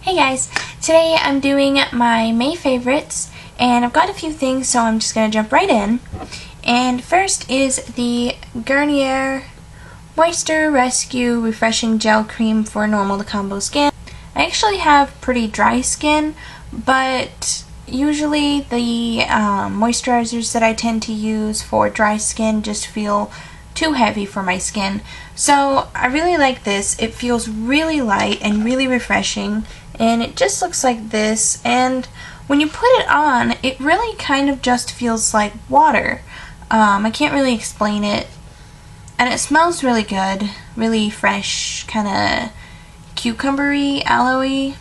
Hey guys, today I'm doing my May favorites and I've got a few things, so I'm just going to jump right in. And first is the Garnier Moisture Rescue Refreshing Gel Cream for normal to combo skin. I actually have pretty dry skin, but usually the moisturizers that I tend to use for dry skin just feel too heavy for my skin. So I really like this. It feels really light and really refreshing, and it just looks like this, and when you put it on it really kind of just feels like water. I can't really explain it, and it smells really good, really fresh, kind of cucumbery, aloe-y,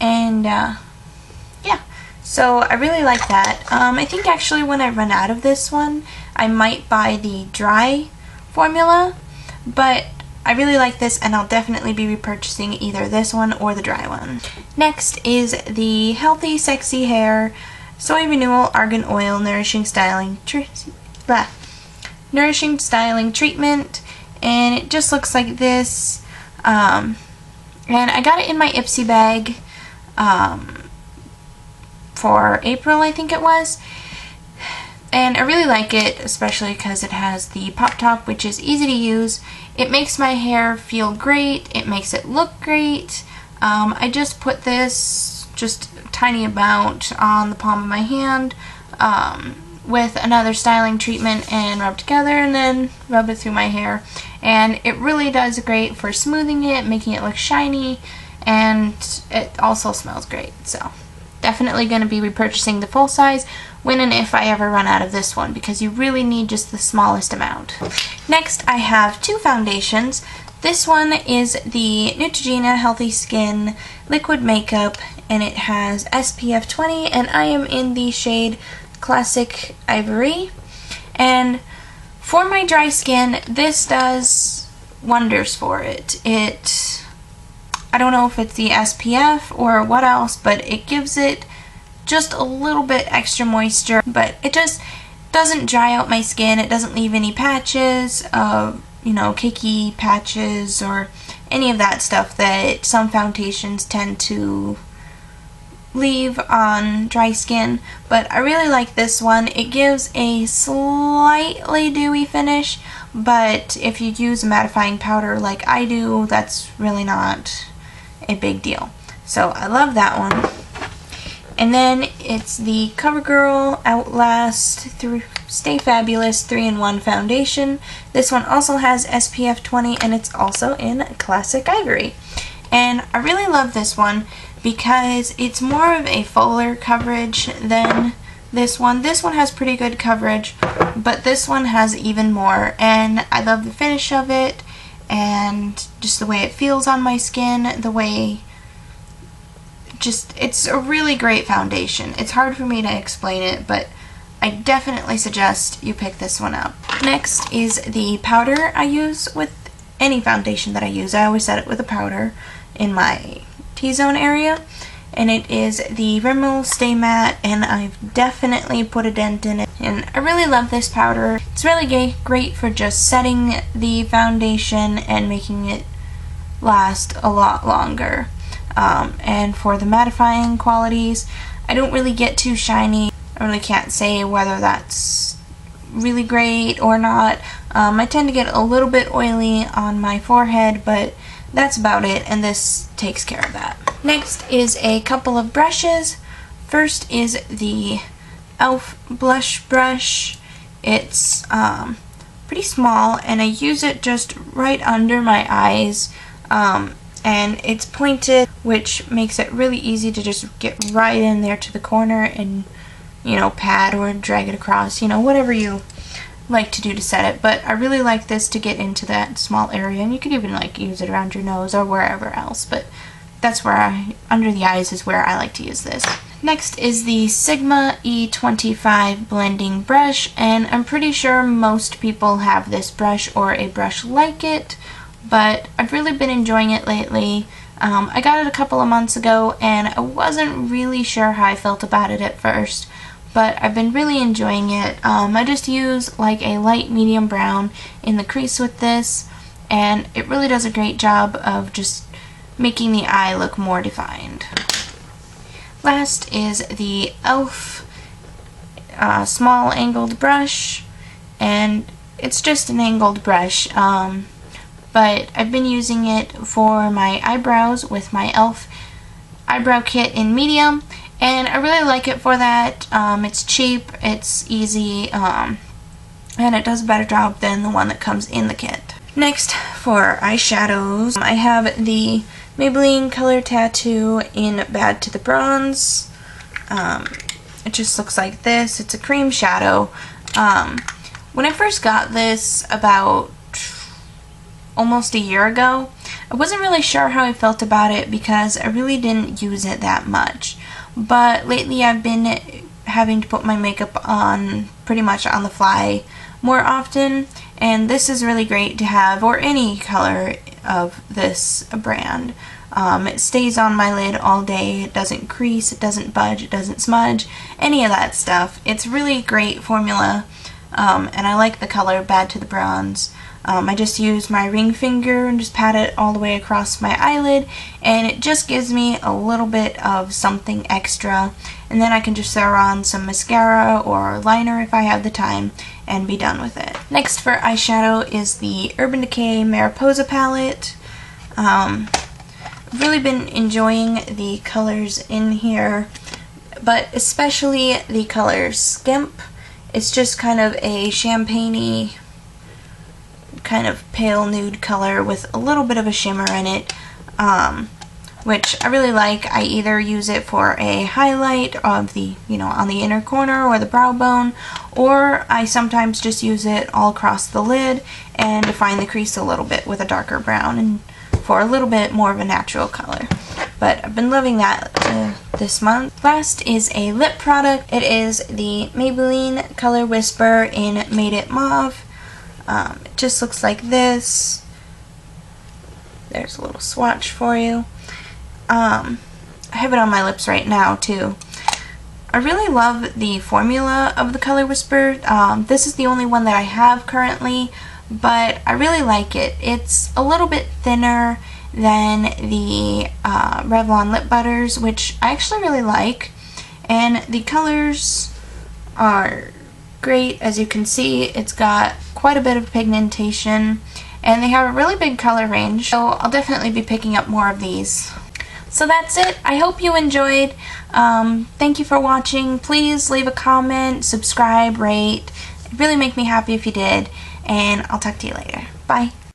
and yeah, so I really like that. I think actually when I run out of this one I might buy the dry formula, but I really like this and I'll definitely be repurchasing either this one or the dry one. Next is the Healthy Sexy Hair Soy Renewal Argan Oil Nourishing Styling Treatment, and it just looks like this. And I got it in my Ipsy bag for April, I think it was. And I really like it, especially because it has the pop top, which is easy to use. It makes my hair feel great. It makes it look great. I just put this just a tiny amount on the palm of my hand with another styling treatment and rub together, and then rub it through my hair. And it really does great for smoothing it, making it look shiny, and it also smells great. So definitely going to be repurchasing the full size when and if I ever run out of this one, because you really need just the smallest amount. Next I have two foundations. This one is the Neutrogena Healthy Skin Liquid Makeup, and it has SPF 20, and I am in the shade Classic Ivory. And for my dry skin, this does wonders for it. I don't know if it's the SPF or what else, but it gives it just a little bit extra moisture, but it just doesn't dry out my skin. It doesn't leave any patches of, cakey patches or any of that stuff that some foundations tend to leave on dry skin. But I really like this one. It gives a slightly dewy finish, but if you use a mattifying powder like I do, that's really not a big deal. So I love that one. And then it's the CoverGirl Outlast Stay Fabulous 3-in-1 Foundation. This one also has SPF 20, and it's also in Classic Ivory. And I really love this one because it's more of a fuller coverage than this one. This one has pretty good coverage, but this one has even more. And I love the finish of it, and just the way it feels on my skin, the way it's a really great foundation. It's hard for me to explain it, but I definitely suggest you pick this one up. Next is the powder I use with any foundation that I use. I always set it with a powder in my T-zone area, and it is the Rimmel Stay Matte, and I've definitely put a dent in it. And I really love this powder. It's really great for just setting the foundation and making it last a lot longer. And for the mattifying qualities, I don't really get too shiny. I really can't say whether that's really great or not. I tend to get a little bit oily on my forehead, but that's about it, and this takes care of that. Next is a couple of brushes. First is the e.l.f. blush brush. It's pretty small, and I use it just right under my eyes. And it's pointed, which makes it really easy to just get right in there to the corner and, pat or drag it across, whatever you like to do to set it. But I really like this to get into that small area, and you could even use it around your nose or wherever else, but that's where under the eyes is where I like to use this. Next is the Sigma E25 blending brush, and I'm pretty sure most people have this brush or a brush like it, but I've really been enjoying it lately. I got it a couple of months ago, and I wasn't really sure how I felt about it at first, but I've been really enjoying it. I just use like a light medium brown in the crease with this, and it really does a great job of just making the eye look more defined. Last is the e.l.f. Small angled brush, and it's just an angled brush, but I've been using it for my eyebrows with my e.l.f. eyebrow kit in medium, and I really like it for that. It's cheap, it's easy, and it does a better job than the one that comes in the kit. Next, for eyeshadows, I have the Maybelline Color Tattoo in Bad to the Bronze. It just looks like this. It's a cream shadow. When I first got this about almost a year ago, I wasn't really sure how I felt about it because I really didn't use it that much. But lately I've been having to put my makeup on pretty much on the fly more often, and this is really great to have, or any color of this brand. It stays on my lid all day, it doesn't crease, it doesn't budge, it doesn't smudge, any of that stuff. It's really great formula, and I like the color Bad to the Bronze. I just use my ring finger and just pat it all the way across my eyelid, and it just gives me a little bit of something extra, and then I can just throw on some mascara or liner if I have the time and be done with it. Next for eyeshadow is the Urban Decay Meriposa palette. I've really been enjoying the colors in here, but especially the color Skimp. It's just kind of a champagne-y, kind of pale nude color with a little bit of a shimmer in it, which I really like. I either use it for a highlight of the, on the inner corner or the brow bone, or I sometimes just use it all across the lid and define the crease a little bit with a darker brown and for a little bit more of a natural color. But I've been loving that this month. Last is a lip product. It is the Maybelline Color Whisper in Made It Mauve. It just looks like this. There's a little swatch for you. I have it on my lips right now too. I really love the formula of the Color Whisper. This is the only one that I have currently, but I really like it. It's a little bit thinner than the Revlon lip butters, which I actually really like, and the colors are great. As you can see, it's got quite a bit of pigmentation, and they have a really big color range, so I'll definitely be picking up more of these. So that's it. I hope you enjoyed. Thank you for watching. Please leave a comment, subscribe, rate. It'd really make me happy if you did, and I'll talk to you later. Bye.